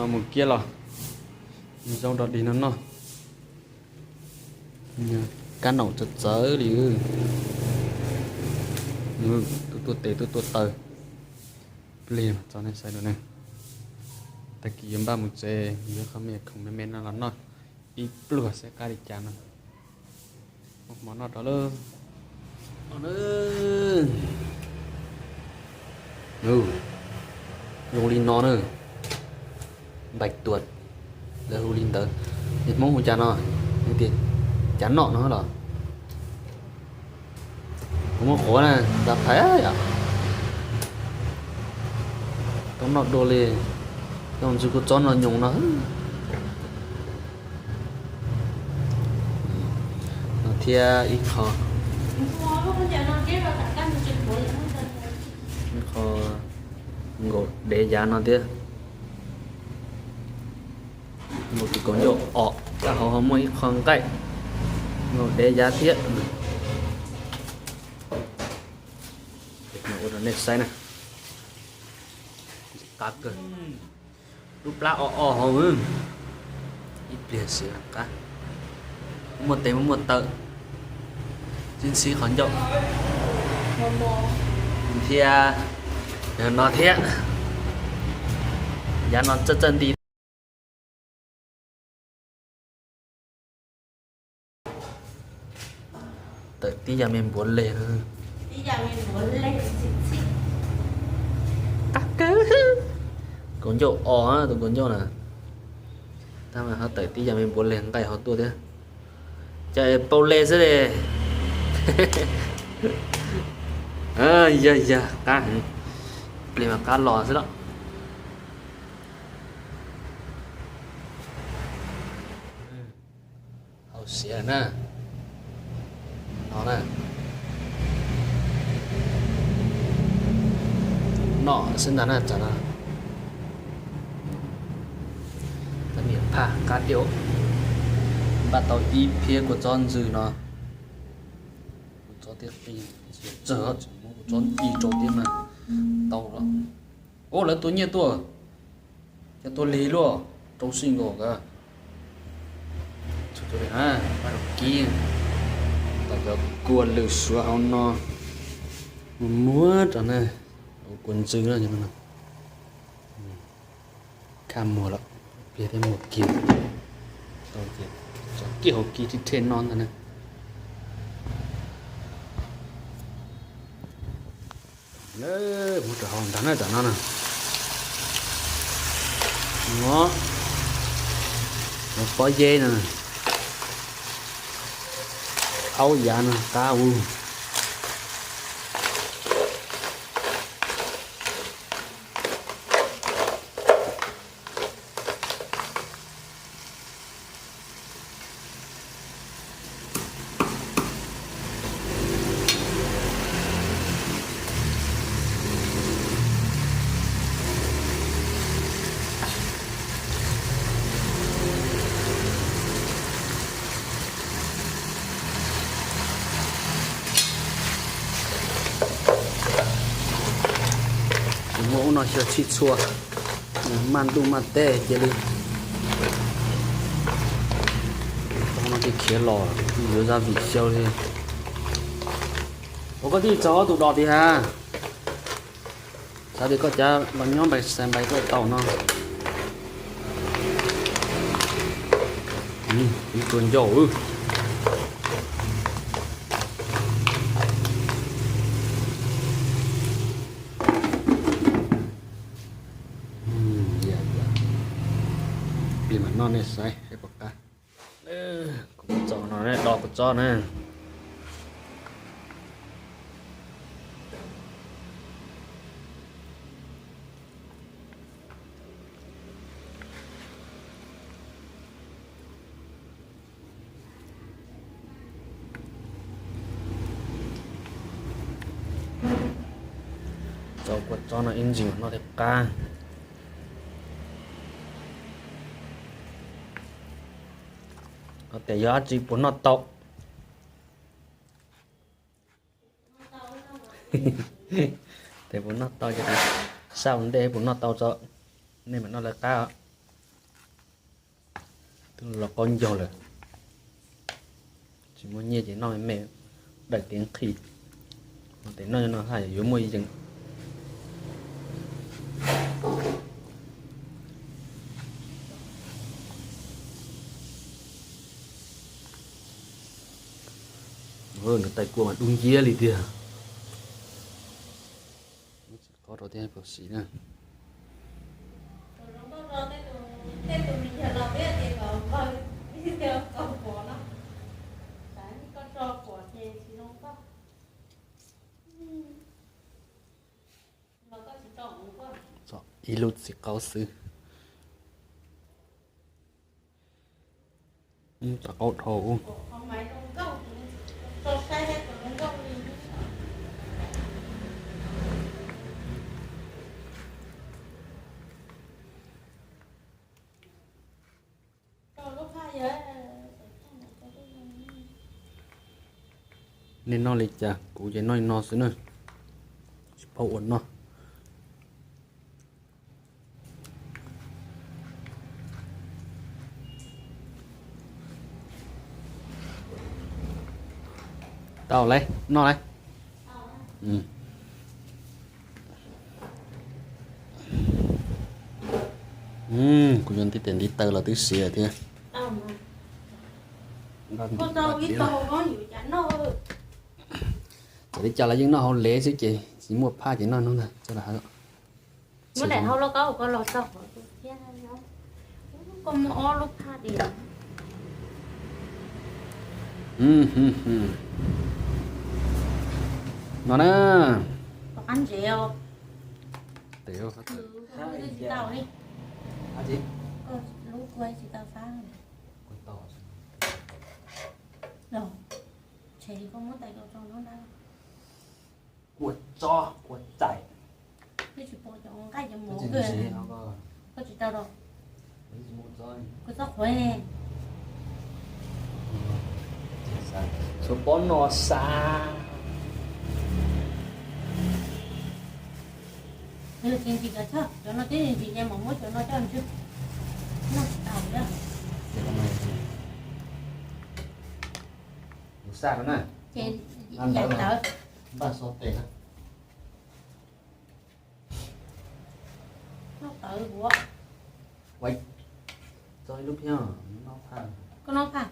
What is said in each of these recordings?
nó một kia rồi dâu đọt đi nó cá nổ chật chớ đi tôi tê tôi tờ liền cho nên sai rồi này ta kiếm ba một chế nhớ không mẹ không mẹ nó lắm rồi ít lửa sẽ cá đi chán rồi một món nào đó luôn Rolling nó nữa bạch tuột giờ Rolling tới nhiệt mông của chán rồi như tiền chán nọ nó là không có khổ này đạp thấy à tóm nọ đồ lì còn chỉ có cho nó nhung nó thia ít khó ngồi để giá nó tiếc một cái con nhộ cả họ không mấy khoảng cạnh ngồi để giá tiếc nó nét say này cá cơ lúc lá không ít liền sữa cá một tệ một tờ chiến sĩ khẩn trọng thì nó thế giá nó chân đi tới tí giờ mình muốn lên con dâu á tụi con dâu nè ta mà họ tới tí giờ mình muốn lên cái họ tua thế chạy bao lê thế này dạ cá lên mà cá lò thế đó hậu xỉa nè nó nè nọ xin đàn là chả là ta miệng pha cá điệu bắt đầu y phía của John dư nó cho tiếp đi chờ John y cho tiếp mà tàu đó ô là tôi nhớ tôi cho tôi lý luôn trong sinh của cả chúng tôi ha bắt đầu kia ta cho cuốn lửa xóa ông nó múa cho này cuốn dư nữa như thế nào cam mùa lắm biết thêm một kiểu tàu kia cho kiểu kia thì thêm non rồi này đấy một cái hòn đá này chẳng nó nè nó có dê nè áo dạ nè cao mẫu nó sẽ chít xua man tu man tê chơi đi nó cái khía lò nhớ ra vị xeo đi có đi chó tụ đỏ thì ha sao đi có cha bằng nhóm bài xem bài có tàu nó đi tuần dầu mà non này sai hay bọc cá cũng cho nó đấy đỏ của cho này cho nó in gì nó đẹp ca để gió chỉ bốn nó tộc để bốn nó to cho sao để bốn nó to cho nên mà nó là cá tức là con dầu rồi chỉ muốn nhẹ chỉ nói mẹ đại tiếng khi tiếng nói nó hay yếu mùi chừng vâng được tay cua mà đúng dĩa lì kìa có đầu tiên phải xí nè ít lụt sẽ cao sư chả có thầu nên nó lịch chả cụ chỉ nói nó xứ nữa bao ổn nó tao lấy nó lấy của nhân tí tiền đi tơ là tí xìa thế con tao biết tao có nhiều chán nó để cho là những nó không lẽ chứ chị chỉ một pha chỉ nó thôi cho là mới để hao lo có con lo sao con mò lúc tha đi nó nè ăn rượu tiểu chị tao đi gì lúc quay chị tao phá con to rồi chị con muốn tay cậu trong nó đâu của cho của chạy cái chị bố chọn cái gì mổ cái kìa gì nó có chị tao đâu cái gì một rồi có tao khỏe số bốn nó xa nếu tiền chị cả cho nó tiền chị em mong muốn cho nó cho anh chứ nó tao đó xa nữa này chị dạy tao ba số tiền nó tự của quay rồi lúc nhá nó thằng con nó phải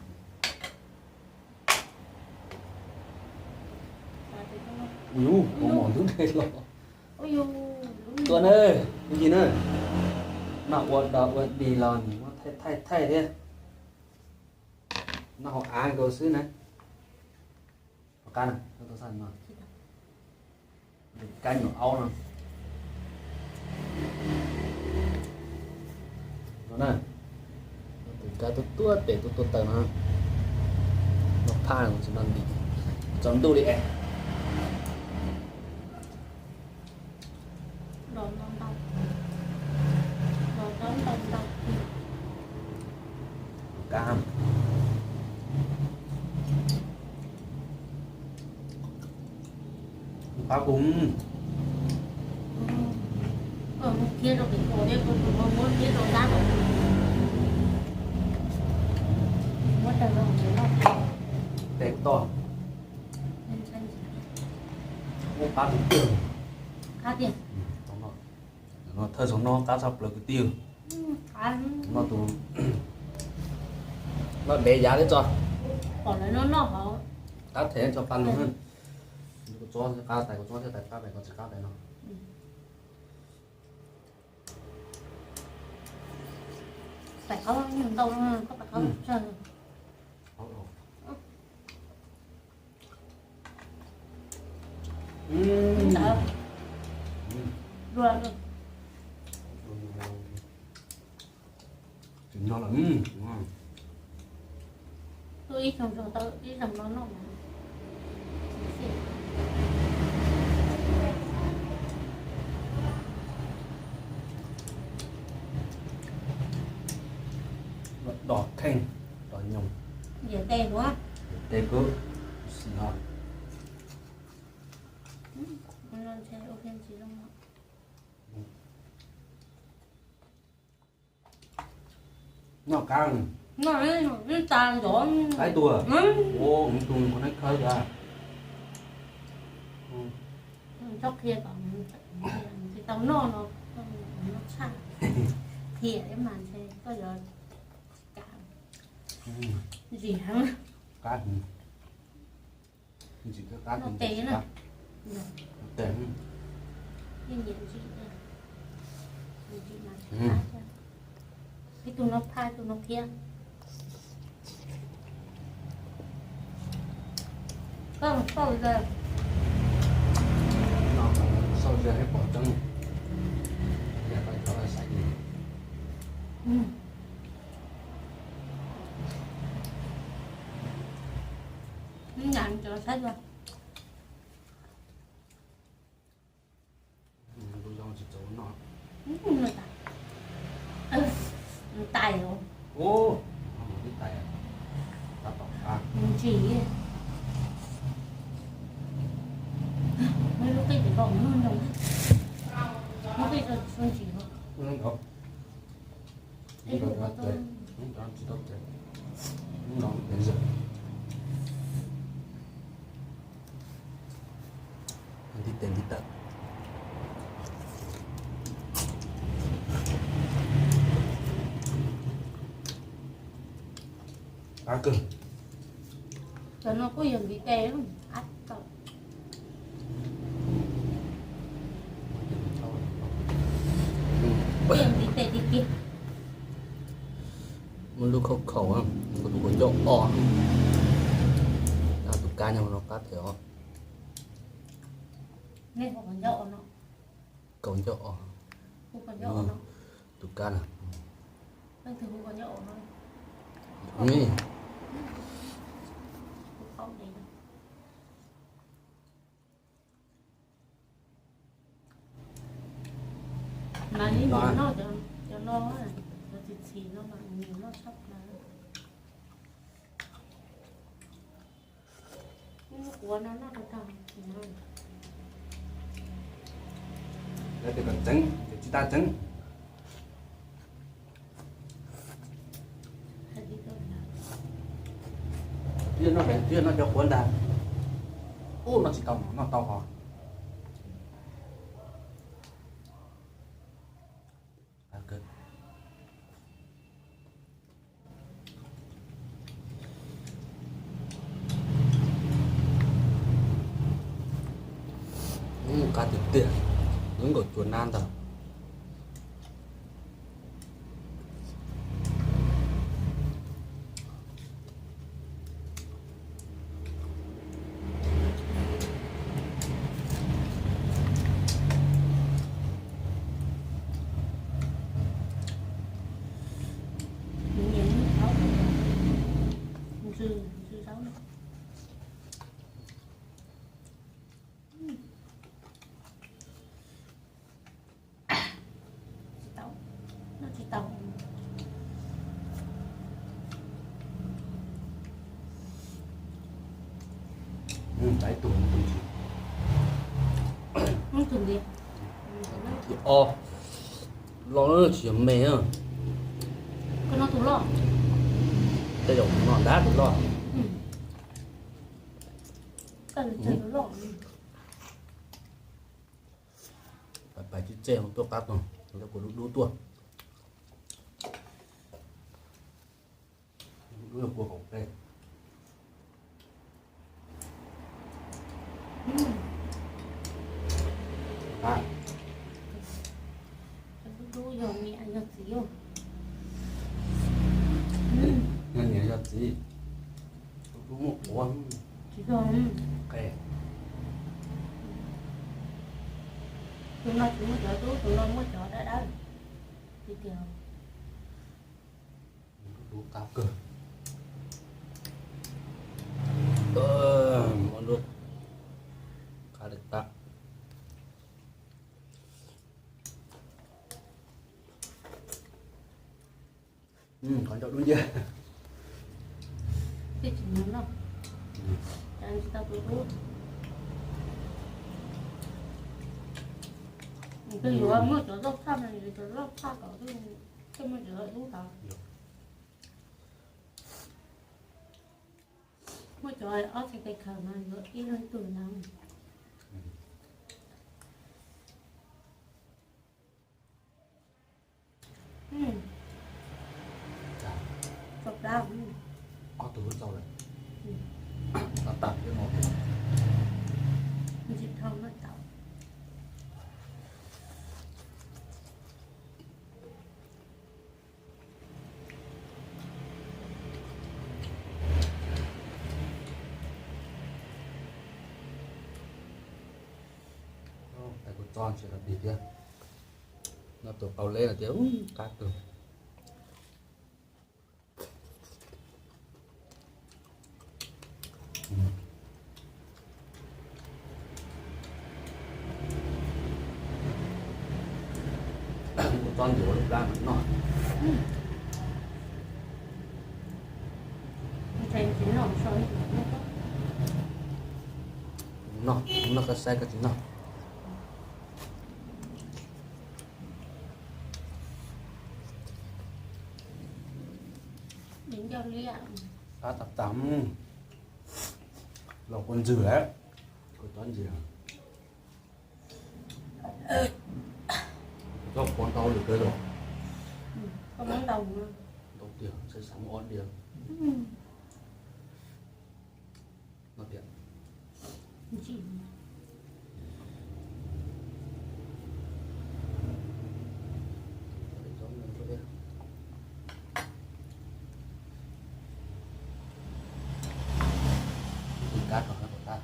ui con mòn thứ đây lo ôi dù tuấn ơi cái gì nữa nó quật đi lòn nó thay thế nó học ai cầu xứ này học can này tôi sang mà canh của áo nè nó nè cái tôi để tôi tờ nó pha của chúng ta đi chọn tôi đi em cam phá cũng ở một kia rồi bị cổ đây còn một môn kia rồi ra rồi mất đầu rồi nó đẹp to một phá cũng tiêu cá tiền nó thơ sống nó cá sọc là cái tiêu nó tụ nó để giá đấy cho còn lại nó hở cá thế cho pan luôn hơn cho cá tài cho tài cá này còn cá này nó phải có những đâu có phải có chơi rồi nó là tôi đi trồng tao đi trồng nó đỏ thanh đỏ nhồng giờ tê quá tê cứ nó nó sẽ ok chị luôn nó căng nó tàn rõ. Cái tua. Ừ. Ô, tung con ấy khơi ra. Chóc kia còn thì tao nó xa thì em màn xe có giờ cả gì hả Cá. Chỉ có cá. nó té nè Té. nhưng gì mà cái tụi nó phai tụi nó kia có giờ Nó sau giờ hay bỏ trắng. Giờ phải cho nó sạch đi. nhận cho sách rồi Tôi cho chỉ chỗ nó. người ta tài rồi Ô, không biết tay à. Ta bỏ à. chỉ mấy lúc cái chỉ còn hơn đâu nó cái rồi xuân chỉ thôi Không có. cái Không lúc có đó đấy. Không có chỉ tốt đấy. Không nó đến giờ. Đi tên đi tận. Cá cưng. cho nó có dừng bị tê lắm ách cậu dừng bị tê đi kia Một lúc khẩu khẩu không? Một lúc có dậu ỏ. Tụi cá nhau nó cá thiếu. nên không còn dậu nó Cầu dậu ỏ. không còn dậu nó Tụi cá nào. đang thường không còn dậu nó Nghĩ. không để đâu mà những Rồi. nó cho nó là nó thịt xì nó mà nhiều nó sắp là nhưng mà của nó được thằng thì nó Đây thì còn trứng. Thì chúng ta trứng. hay đi đâu là Tuyên nó phải tuyên nó cho cuốn ra. Ô, nó chỉ tao nó tao hò. À, cơ. Cá thịt tiện. Những của chuồn nan tao. nhiều như sáu dư sáu nữa tàu nó chỉ tàu Đấy tụi nó tụi chị. không thường gì Thì o. Nó chỉ mè à. cái nó tủ lọ Đây là nó đá tụi nó. cần thấy tủ lọ Phải chỉ chè một tô cắt rồi. Chúng ta có đu tua. Đu là của cổng đây. À, đu dầu nhẹ nhật gì không nhân nhớ cho gì. Đu một uống. chỉ rồi Ok. chúng nó chỉ một chỗ tú tụi nó một chỗ đã đó đi kiểu Đu cao cơ. Món đu. Khá được ta. Còn chỗ đúng chưa? cái chuyện nó cho anh tao tụi tú cái dù một chỗ dốc thăm này chỗ dốc thăm ở cái một chỗ đúng không trời ớt thì cái khẩu mà ngựa ít hơn tuổi nào chọc đau có từ sau này nó tập cái một dịch thông nó tạo tại con tròn chỉ là bị kia nó tổ tàu lên là thiếu cá từ con tròn thì có lúc ra mà nó thành chỉ nòng soi nó cái xe cái gì nó đến cho lia ta tập tắm là con dừa đấy con tròn gì do con tàu được cái rồi có món đồng nữa đầu tiền sẽ sắm on tiền nó tiền chỉ để cho mình cho biết cát hoặc là của ta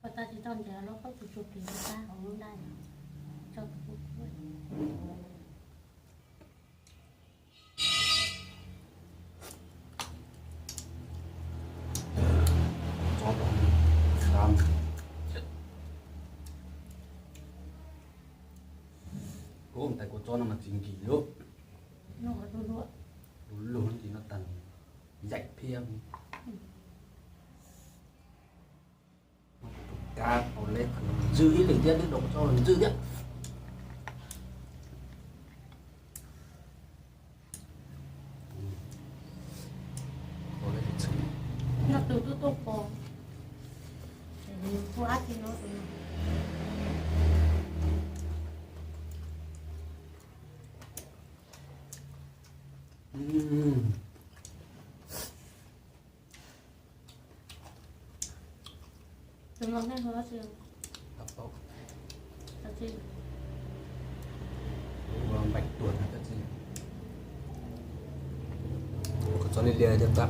và ta chỉ toàn trẻ nó không chụp chụp thì ta không đây cho chụp cho toàn làm cố tại cô cho nó mà chính kỳ lúc nó có đôi đôi đúng luôn thì nó tần dạy phiêm cá vào lên dư ý linh tiết đến độ cho mình dư tiết vào lên thì nó từ từ tốt có cô ác thì nó từ từ ngon thế hứa chưa tập tốt thật chứ bạch tuần là cái gì có cho nên liền chân tập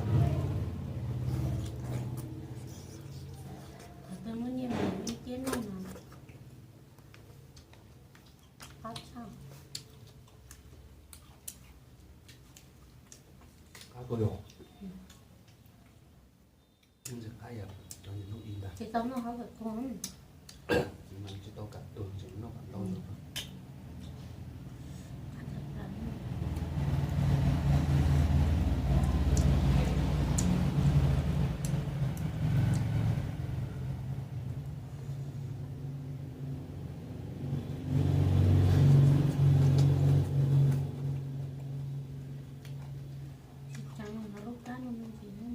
tôi muốn như mình ý kiến mà phát sao cá tôi được nhưng giờ ai à cho những lúc in đây thì tao nó hỏi được con mình chỉ tao cả tuần chỉ nó cả lâu rồi chẳng nó lúc đó nó chỉ nó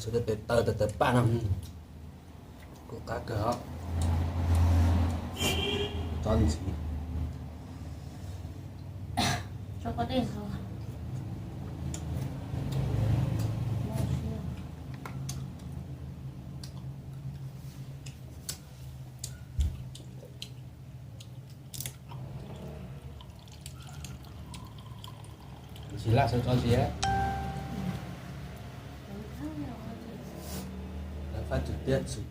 sudah terdepan kok kagak tròn gì cho có tiền không chỉ là sao cho gì ấy phát trực tiếp sự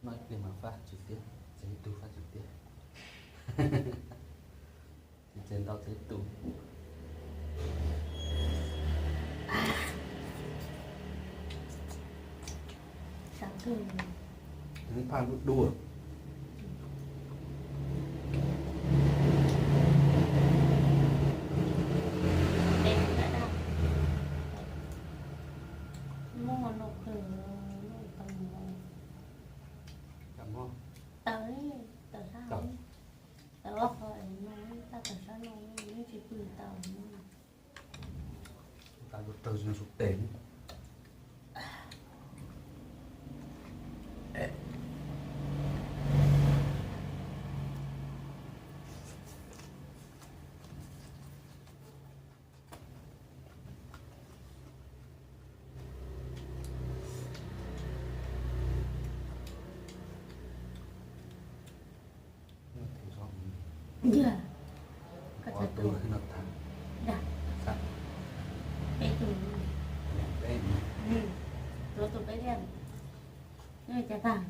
nói để mà phát trực tiếp giấy tù phát trực tiếp thì trên tao giấy tù sáng thường những pha đua nó sụt tiền Dạ. Có có thể tôi tụ. khi nó thằng Dạ. sạch Cái tụ. đen Rồi tụ cái đen. Đây chả thẳng.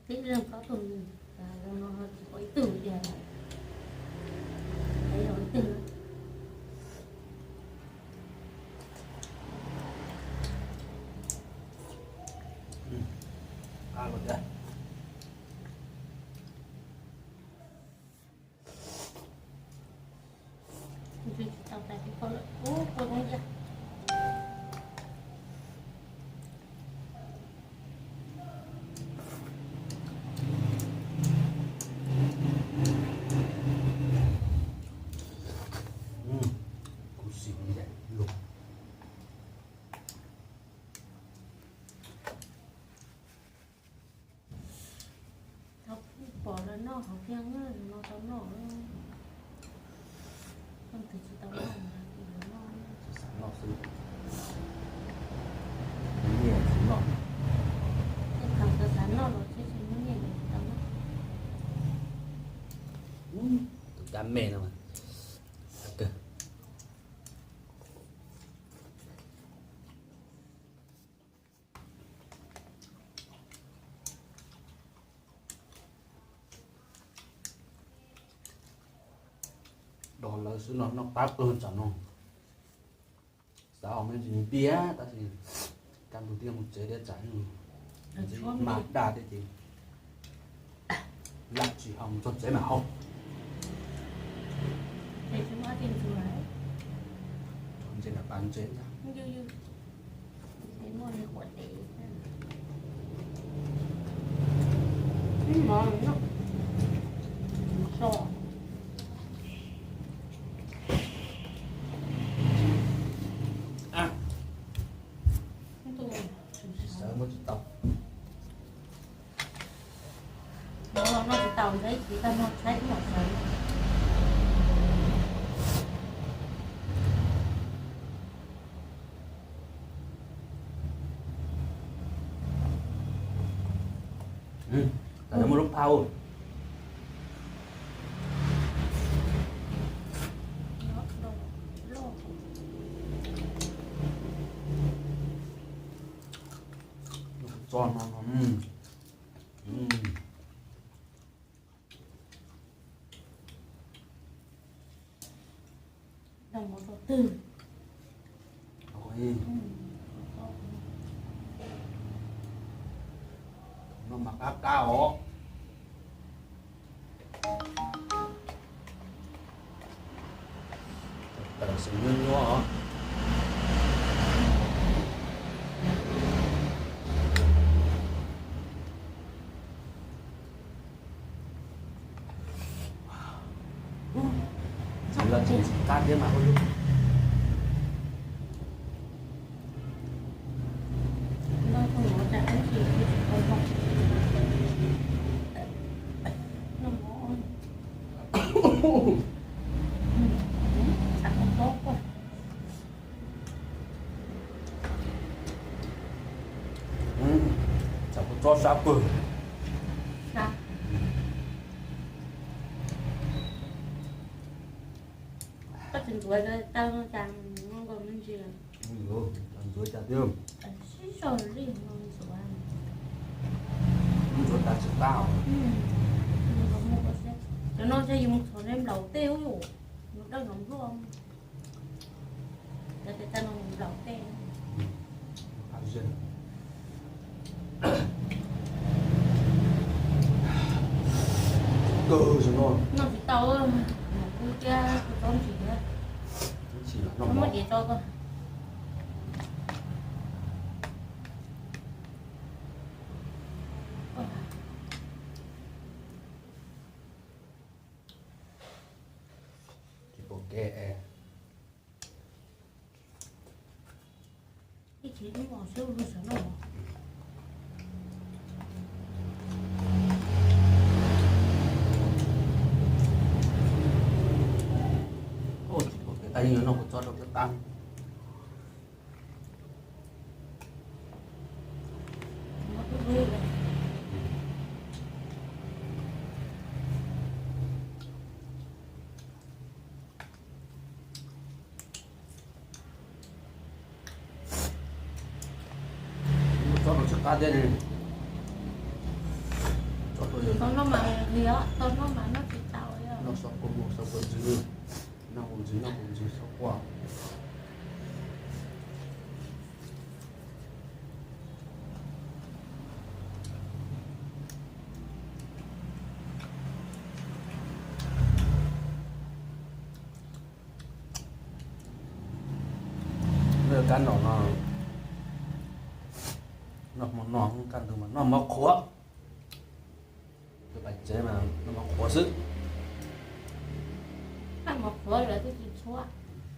Thế nên có tụ. Nó có ý tưởng gì à? Đấy là ý tưởng. à một đây Thì tao tại cái con lợi. Ô, con không ra. cú xì như vậy luôn Học bỏ ra nó học tiếng nó tao nó không thể chỉ tao nó sẵn nó sư nhiều sẵn nó cái thằng tao sẵn nó rồi chứ chỉ muốn nhìn tao nó tôi đam mê nào mà ok đó là sự nó táp hơn chẳng không sao mình chỉ bia ta thì cam đầu tiên một chế để tránh mà đa thế thì lại chỉ hồng cho chế mà không để chúng nó tìm xuống đấy chọn chế là bán chế ra như thế mua cái quần để món nó sò à tôi sợ một chút tóc nó chỉ tàu đấy chỉ ta nó thấy một cái là nó một lúc thau nó lo tròn nó đồng một đầu tư ôi nó mặc áo cao tờ sự nhân nó chỉ là chỉ can thế mà thôi nó không có trả cái gì thì không có nó ngon ăn không tốt quá chẳng có cho sao cửa sao có trình tuổi rồi tao nó chẳng ngon còn mình gì ủa làm dưới trả tiêu xí rồi đi ngon sủa dưới ta chịu tao cho nó cho dùng số em đầu tiêu rồi nó đâu nóng luôn để ta nó đầu tiêu ăn dần cơ rồi nó chỉ tao một cái kia con chỉ nữa chỉ là nó nó mới để cho con kệ cái chị nó bỏ sữa luôn sợ nó bỏ ôi cái tay nó không cho đâu cái tăng nó cứ vui vậy cho nó chắc cá đây này cho tôi rồi con nó mà thì đó con nó mà nó chỉ tàu ấy nó sọc có một sọc có dư nó còn dư sọc qua bây giờ cá nó không cần được mà nó mọc khó cái bạch chế mà nó mọc khó sức ăn một khối là cái gì xóa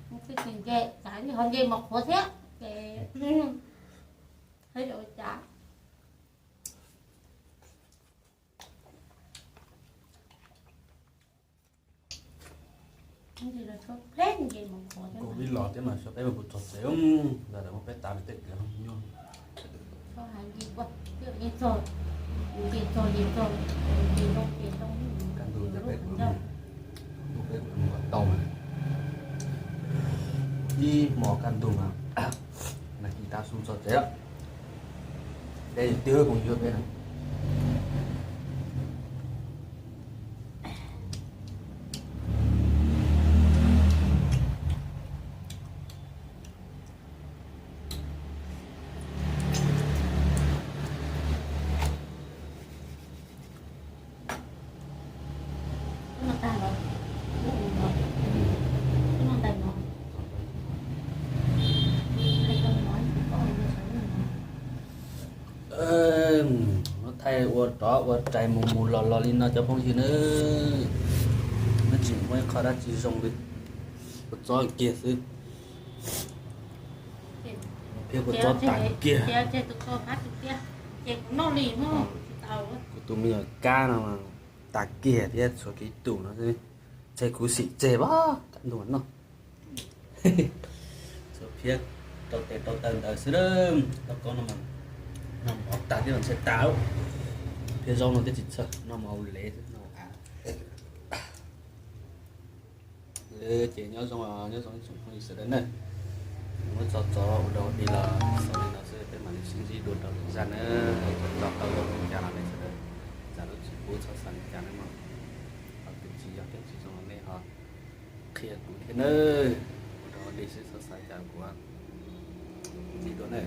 một cái tiền ghê cái như hôm nay một khối thế ghê thấy rồi chả cái gì là số hết gì một khối thế cô mà biết lọt thế mà sao cái mà bụt chọt xéo là để một cái tạm tết kia không nhon có hàng gì quá kiểu như rồi gì rồi gì không căn cứ cho cái của mình một cái của mình tàu mà đi mò căn tù mà là khi ta xuống chọt xéo đây tiêu cũng chưa biết nó ta rồi nó tay nó hay con nói có người sống nó thay uất đó uất trái mù lò lên nó cho phong gì nữa nó chỉ mới khó đã chỉ dùng được uất cho kia chứ phía uất cho tảng kia chơi tụi con phát tụi kia chơi nó lì mà tàu của tụi mình ở ca nào mà tảng kia thì số cái tủ nó chứ chơi cú xị chơi bá cắn đồ nó số phía tàu tần ở xứ đó tao con nó mà nằm ở tại cái mình sẽ táo phía sau nó cái gì sợ nó màu lệ nó chị nhớ xong rồi nhớ xong rồi sẽ đến này nó cho đầu đi là sau này nó sẽ cái màn sinh gì đột đầu ra nữa đọc đầu đầu nhà này sẽ đến ra nó chỉ bố cho sang nhà này mà học cái gì xong rồi này họ kia cũng thế nữa đó đi sẽ sang nhà của gì đó này